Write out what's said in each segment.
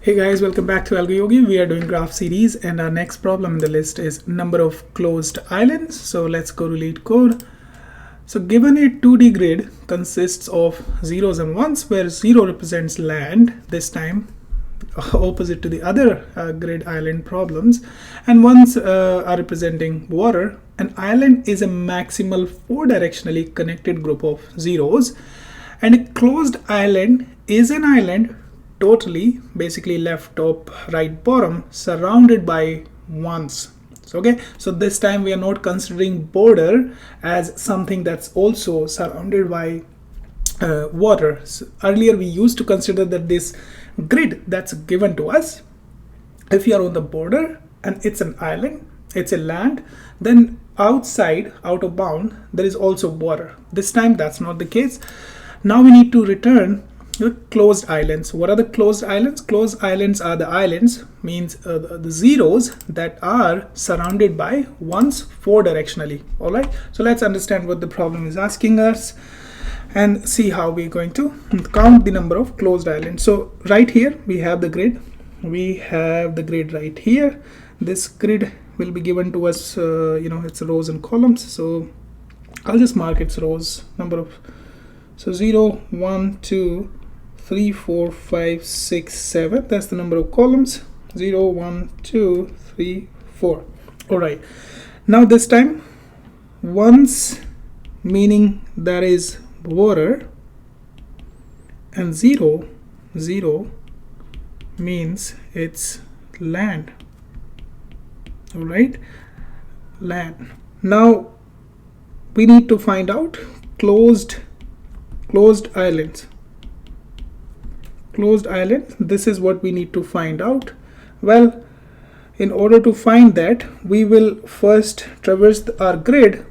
Hey guys, welcome back to AlgoYogi. We are doing graph series and our next problem in the list is number of closed islands. So let's go to LeetCode. So given a 2D grid consists of zeros and ones where 0 represents land, this time opposite to the other grid island problems, and ones are representing water, an island is a maximal 4-directionally connected group of zeros, and a closed island is an island totally, basically left, top, right, bottom, surrounded by ones. So this time we are not considering border as something that's also surrounded by water. So earlier we used to consider that this grid that's given to us, if you are on the border and it's an island, it's a land, then outside, out of bound, there is also water. This time that's not the case. Now we need to return the closed islands. What are the closed islands? Closed islands are the islands, means the zeros that are surrounded by ones 4-directionally. All right, so let's understand what the problem is asking us and see how we're going to count the number of closed islands. So right here we have the grid. We have the grid right here. This grid will be given to us, it's rows and columns. So I'll just mark its rows, number of, so 0, 1, 2, 3, 4, 5, 6, 7. That's the number of columns. 0, 1, 2, 3, 4. All right. Now this time, ones meaning that is water, and 0 means it's land. All right, land. Now we need to find out closed islands. Closed island, this is what we need to find out. Well, in order to find that, we will first traverse our grid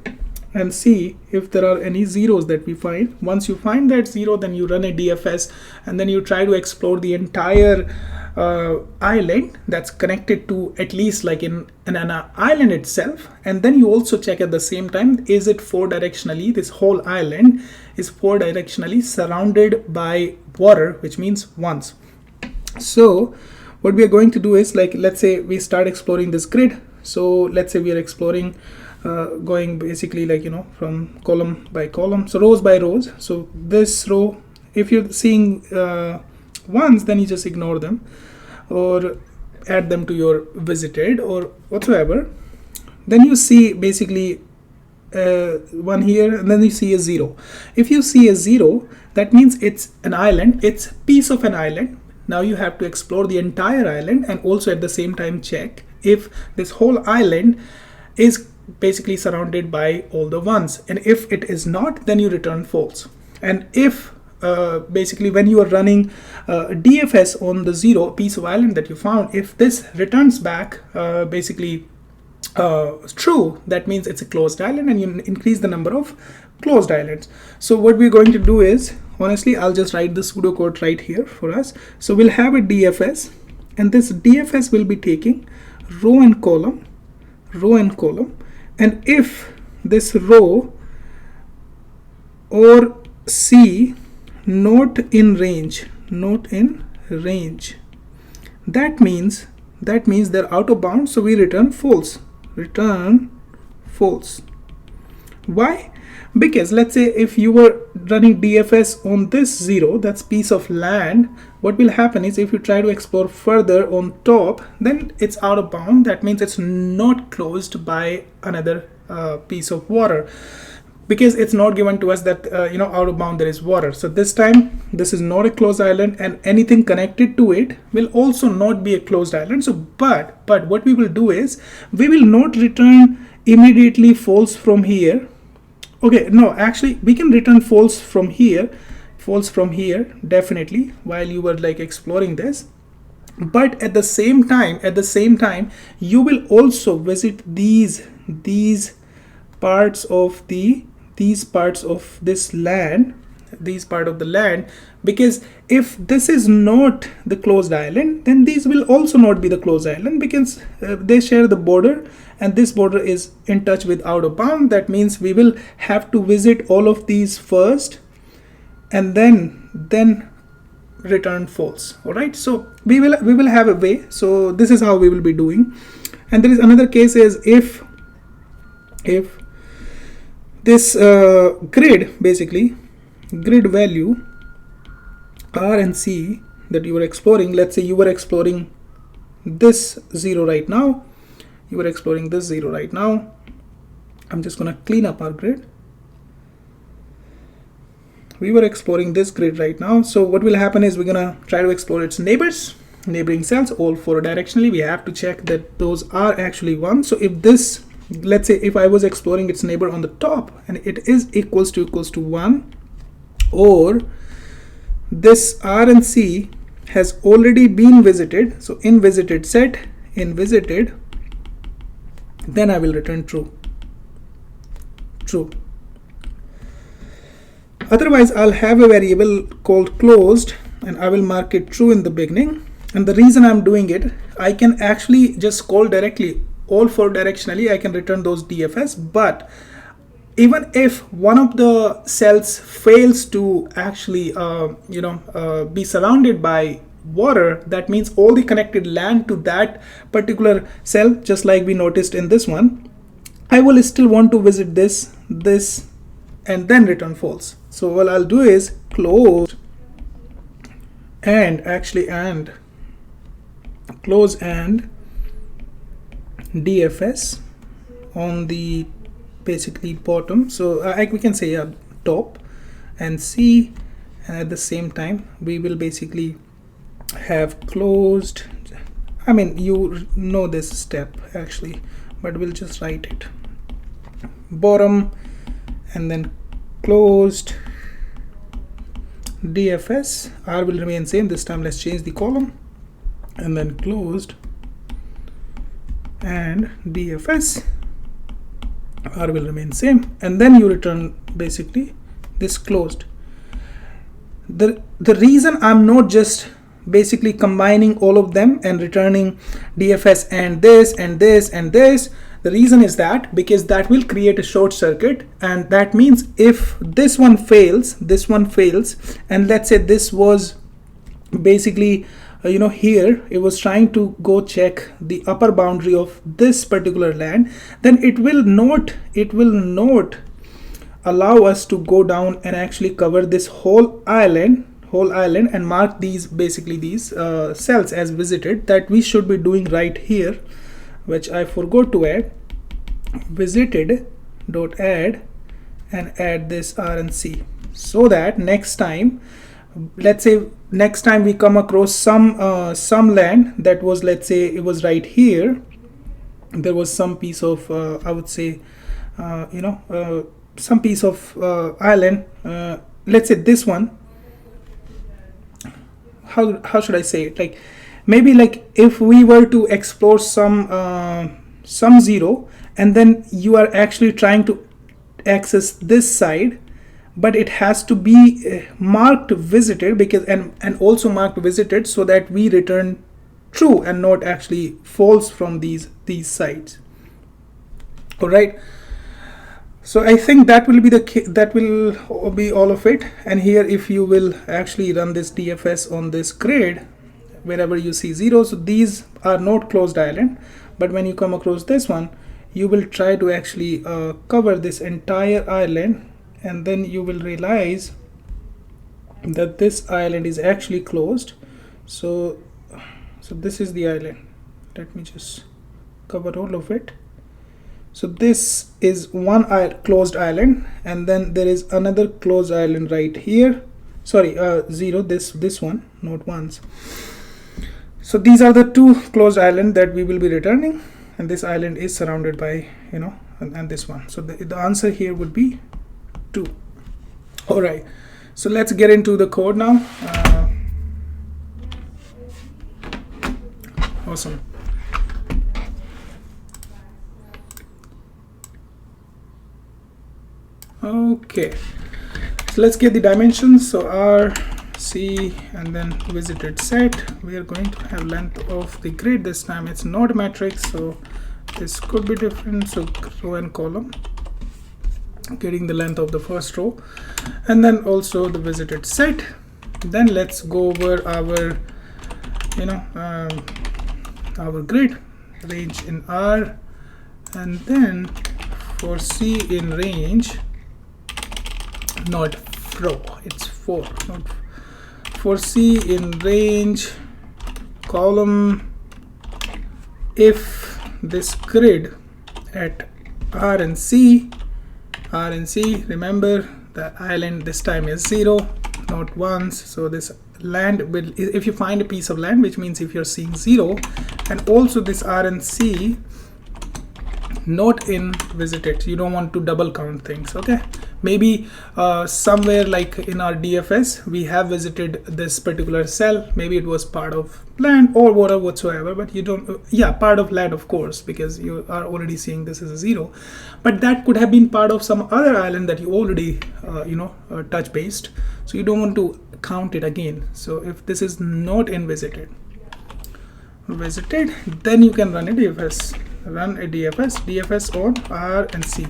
and see if there are any zeros that we find. Once you find that zero, then you run a DFS and then you try to explore the entire island that's connected to, at least like in an island itself, and then you also check at the same time, is it 4-directionally, this whole island is 4-directionally surrounded by water, which means ones. So what we are going to do is, like, let's say we start exploring this grid. So let's say we are exploring going basically like, from column by column, so rows by rows. So this row, if you're seeing ones, then you just ignore them or add them to your visited or whatsoever. Then you see basically one here, and then you see a 0. If you see a 0, that means it's an island, it's a piece of an island. Now you have to explore the entire island and also at the same time check if this whole island is basically surrounded by all the ones, and if it is not, then you return false. And if basically when you are running DFS on the 0 piece of island that you found, if this returns back basically true, that means it's a closed island, and you increase the number of closed islands. So what we're going to do is, honestly, I'll just write the pseudocode right here for us. So we'll have a DFS, and this DFS will be taking row and column, and if this row or C not in range, that means they're out of bounds, so we return false. Why? Because let's say if you were running DFS on this 0, that's piece of land, what will happen is if you try to explore further on top, then it's out of bound. That means it's not closed by another piece of water, because it's not given to us that out of bound there is water. So this time this is not a closed island, and anything connected to it will also not be a closed island. So but what we will do is, we will not return immediately false from here. Okay, no, actually we can return false from here definitely while you were like exploring this. But at the same time you will also visit these parts of this land, part of the land, because if this is not the closed island, then these will also not be the closed island, because they share the border, and this border is in touch with out of bound. That means we will have to visit all of these first, and then return false. All right, so we will have a way. So this is how we will be doing. And there is another case is if this grid, basically grid value R and C that you were exploring, let's say you were exploring this 0 right now, you were exploring this 0 right now. I'm just gonna clean up our grid. We were exploring this grid right now. So what will happen is we're gonna try to explore its neighboring cells, all 4 directionally. We have to check that those are actually 1. So if this, let's say if I was exploring its neighbor on the top and it is equals to 1, or this R and C has already been visited, so in visited set, in visited, then I will return true. Otherwise, I'll have a variable called closed and I will mark it true in the beginning. And the reason I'm doing it, I can actually just call directly all 4 directionally. I can return those DFS, but even if one of the cells fails to actually be surrounded by water, that means all the connected land to that particular cell, just like we noticed in this one, I will still want to visit this, and then return false. So what I'll do is close and close and DFS on the basically bottom. So we can say top and C, and at the same time we will basically have closed. I mean, you know this step actually, but we'll just write it bottom and then closed DFS. R will remain same. This time let's change the column, and then closed and DFS. R will remain same, and then you return basically this closed. The reason I'm not just basically combining all of them and returning DFS and this and this and this, the reason is that because that will create a short circuit, and that means if this one fails, and let's say this was basically here it was trying to go check the upper boundary of this particular land, then it will not allow us to go down and actually cover this whole island and mark these cells as visited, that we should be doing right here, which I forgot to add. Visited dot add and add this R and C, so that next time, let's say next time we come across some land that was, let's say it was right here, there was some piece of I would say some piece of island, let's say this one, how should I say it, like maybe like if we were to explore some 0, and then you are actually trying to access this side, but it has to be marked visited, because and also marked visited, so that we return true and not actually false from these sides. All right, so I think that will be all of it. And here if you will actually run this DFS on this grid, wherever you see 0, so these are not closed island, but when you come across this one, you will try to actually cover this entire island, and then you will realize that this island is actually closed. So this is the island. Let me just cover all of it. So this is one closed island, and then there is another closed island right here. Sorry, 0, this one, not ones. So these are the 2 closed islands that we will be returning, and this island is surrounded by and this one. So the answer here would be 2. All right, so let's get into the code now. Awesome. Okay, so let's get the dimensions. So R, C, and then visited set. We are going to have length of the grid. This time it's not a matrix, so this could be different. So row and column, getting the length of the first row, and then also the visited set. Then let's go over our our grid, range in R, and then for C in range, not row, it's for, not for C in range column, if this grid at R and C, remember the island this time is 0, not 1s, so this land will, if you find a piece of land, which means if you're seeing 0, and also this R and C not in visited, you don't want to double count things. Okay, maybe somewhere like in our DFS we have visited this particular cell, maybe it was part of land or whatever whatsoever, but you don't, yeah, part of land of course, because you are already seeing this as a 0, but that could have been part of some other island that you already touch based, so you don't want to count it again. So if this is not in visited, then you can run a DFS, DFS on R and C,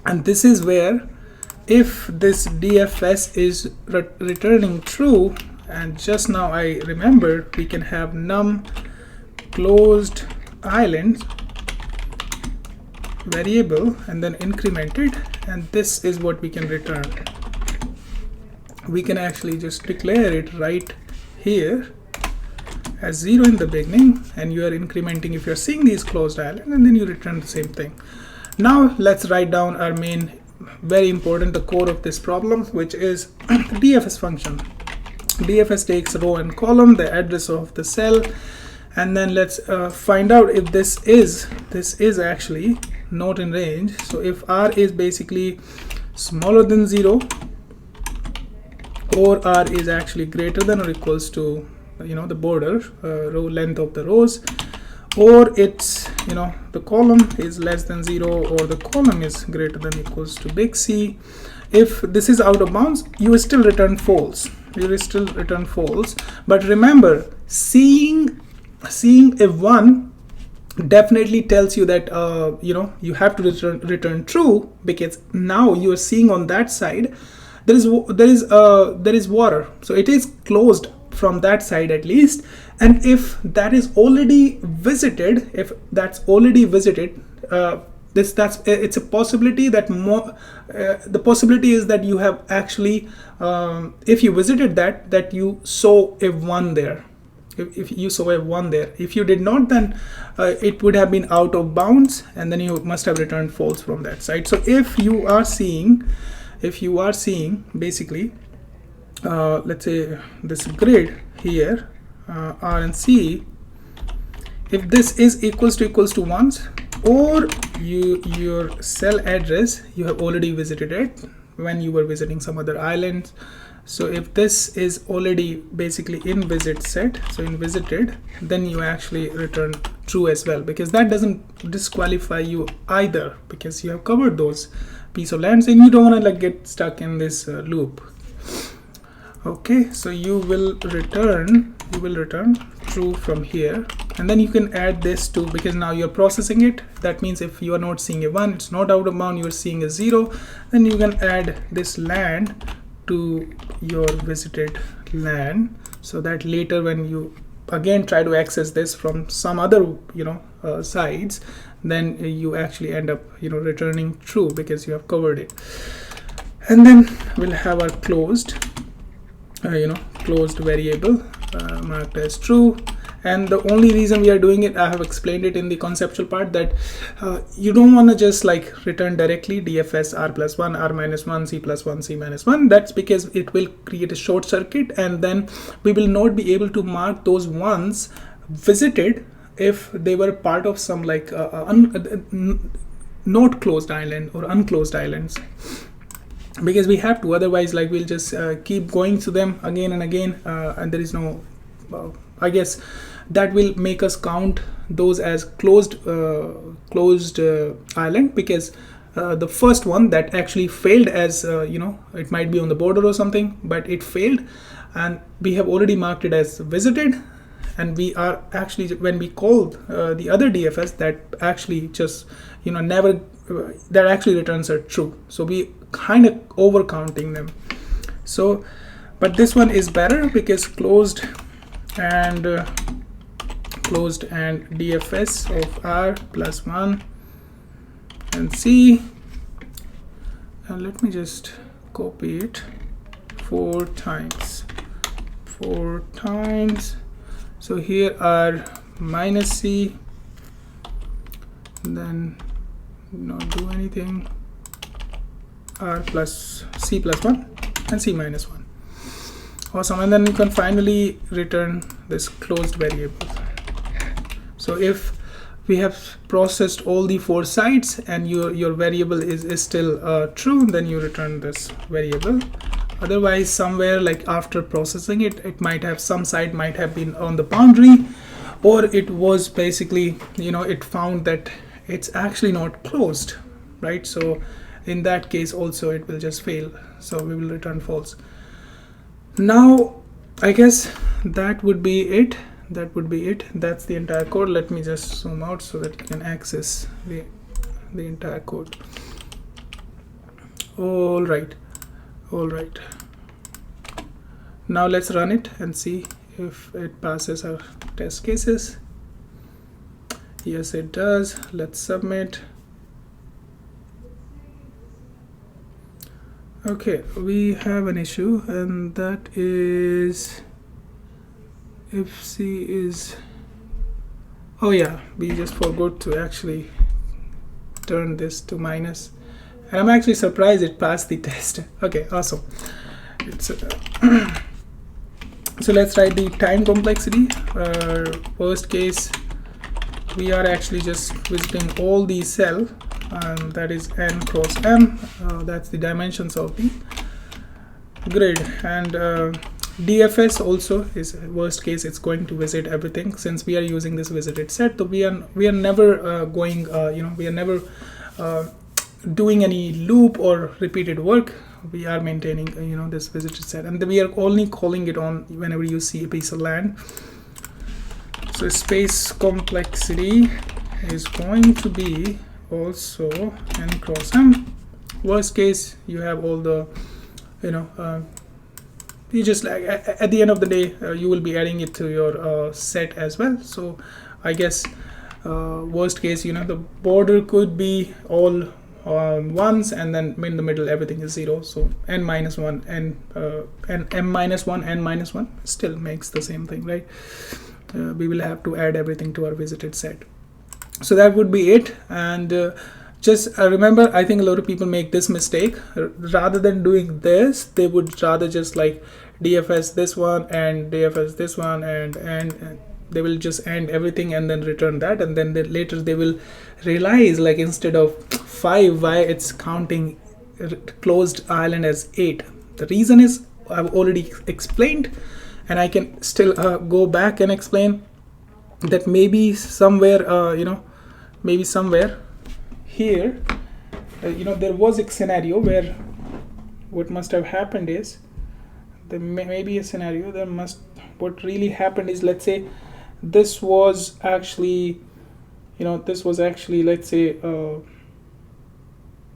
and this is where if this DFS is returning true, and just now I remember we can have num closed island variable and then increment it, and this is what we can return. We can actually just declare it right here as 0 in the beginning, and you are incrementing if you're seeing these closed island, and then you return the same thing. Now let's write down our main, very important, the core of this problem, which is the DFS function. DFS takes row and column, the address of the cell, and then let's find out if this is actually not in range. So if R is basically smaller than 0, or R is actually greater than or equals to the border row length of the rows, or it's the column is less than 0, or the column is greater than or equals to big C. If this is out of bounds, you will still return false. But remember, seeing a 1 definitely tells you that you have to return true, because now you are seeing on that side there is water, so it is closed from that side at least. And if that is already visited, it's a possibility that the possibility is that you have actually if you visited that you saw a 1 there. If you saw a 1 there, if you did not, then it would have been out of bounds, and then you must have returned false from that side. So if you are seeing basically let's say this grid here, R and C, if this is equals to 1s, or your cell address you have already visited it when you were visiting some other islands. So if this is already basically in visit set, so in visited, then you actually return true as well, because that doesn't disqualify you either, because you have covered those piece of lands and you don't want to get stuck in this loop. Okay, so you will return true from here, and then you can add this to, because now you're processing it. That means if you are not seeing a 1, it's not out of bound, you're seeing a 0, then you can add this land to your visited land, so that later when you again try to access this from some other sides, then you actually end up returning true because you have covered it. And then we'll have our closed variable marked as true. And the only reason we are doing it, I have explained it in the conceptual part, that you don't want to just return directly DFS R+1, R-1, C+1, C-1. That's because it will create a short circuit, and then we will not be able to mark those ones visited if they were part of some not closed island or unclosed islands, because we have to, otherwise we'll just keep going to them again and again, and there is no I guess that will make us count those as closed island, because the first one that actually failed as it might be on the border or something, but it failed, and we have already marked it as visited, and we are actually, when we called the other DFS, that actually just never that actually returns are true, so we kind of over counting them. So but this one is better because closed and DFS of R plus 1 and C, and let me just copy it 4 times. So here are minus C, then not do anything, R plus C plus 1 and C minus 1. Awesome. And then you can finally return this closed variable. So if we have processed all the 4 sides and your variable is still true, then you return this variable. Otherwise, somewhere like after processing it might have, some side might have been on the boundary, or it was basically, it found that it's actually not closed, right? So in that case also it will just fail. So we will return false. Now I guess that would be it. That's the entire code. Let me just zoom out so that you can access the entire code. All right. Now let's run it and see if it passes our test cases. Yes, it does. Let's submit. Okay, we have an issue, and that is if C is, oh yeah, we just forgot to actually turn this to minus, and I'm actually surprised it passed the test. Okay, awesome. It's so let's write the time complexity. Worst case, we are actually just visiting all the cell, and that is n cross m. That's the dimensions of the grid. And DFS also is worst case, it's going to visit everything, since we are using this visited set. So we are never going, we are never doing any loop or repeated work. We are maintaining this visited set, and we are only calling it on whenever you see a piece of land. So space complexity is going to be also n cross m. Worst case, you have all the, you just like at the end of the day, you will be adding it to your set as well. So I guess worst case, the border could be all ones, and then in the middle everything is 0. So n minus 1 and m minus 1 n minus 1 still makes the same thing, right? We will have to add everything to our visited set. So that would be it. And just remember, I think a lot of people make this mistake. Rather than doing this, they would rather just like DFS this one and DFS this one, and they will just end everything and then return that, and then later they will realize, like, instead of 5, why it's counting closed island as 8. The reason is I've already explained, and I can still go back and explain that maybe somewhere maybe somewhere here there was a scenario where what must have happened is there may be a scenario what really happened is, let's say this was actually let's say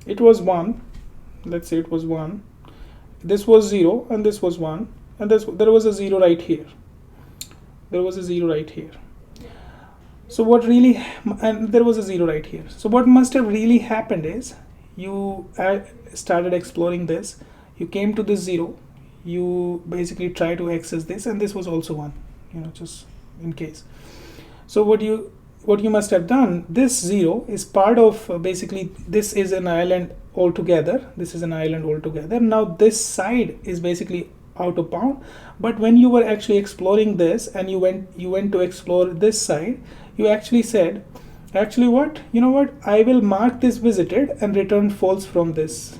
it was 1, let's say it was 1, this was 0 and this was 1, and there was a 0 right here, so what really, and there was a 0 right here. So what must have really happened is you started exploring this, you came to this 0, you basically try to access this, and this was also 1, just in case. So what you must have done, this 0 is part of basically this is an island altogether. Now this side is basically out of bound, but when you were actually exploring this and you went to explore this side, you actually said, actually what, I will mark this visited and return false from this.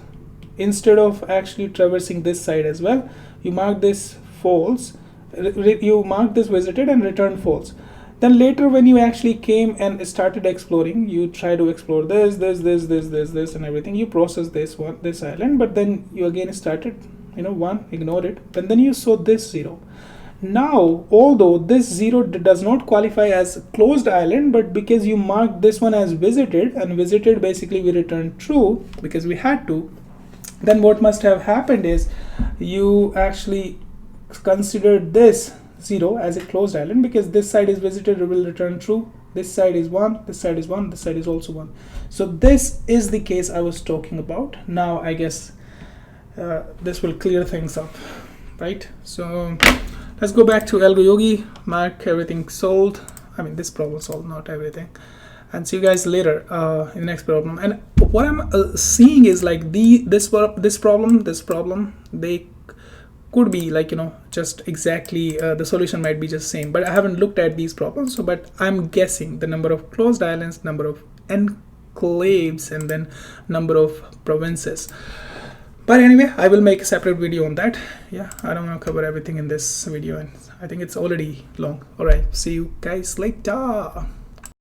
Instead of actually traversing this side as well, you mark this false, you mark this visited and return false. Then later when you actually came and started exploring, you try to explore this and everything, you process this island, but then you again started 1, ignore it, and then you saw this 0. Now, although this 0 does not qualify as closed island, but because you marked this one as visited, and visited basically we returned true because we had to, then what must have happened is you actually consider this 0 as a closed island, because this side is visited, it will return true. This side is 1, this side is 1, this side is also 1. So this is the case I was talking about. Now I guess this will clear things up, right? So let's go back to AlgoYogi, mark everything solved. I mean, this problem solved, not everything. And see you guys later in the next problem. And what I'm seeing is like this problem, they could be like, you know, just exactly the solution might be just same, but I haven't looked at these problems. So but I'm guessing the number of closed islands, number of enclaves, and then number of provinces. But anyway, I will make a separate video on that. Yeah, I don't want to cover everything in this video, and I think it's already long. All right, see you guys later.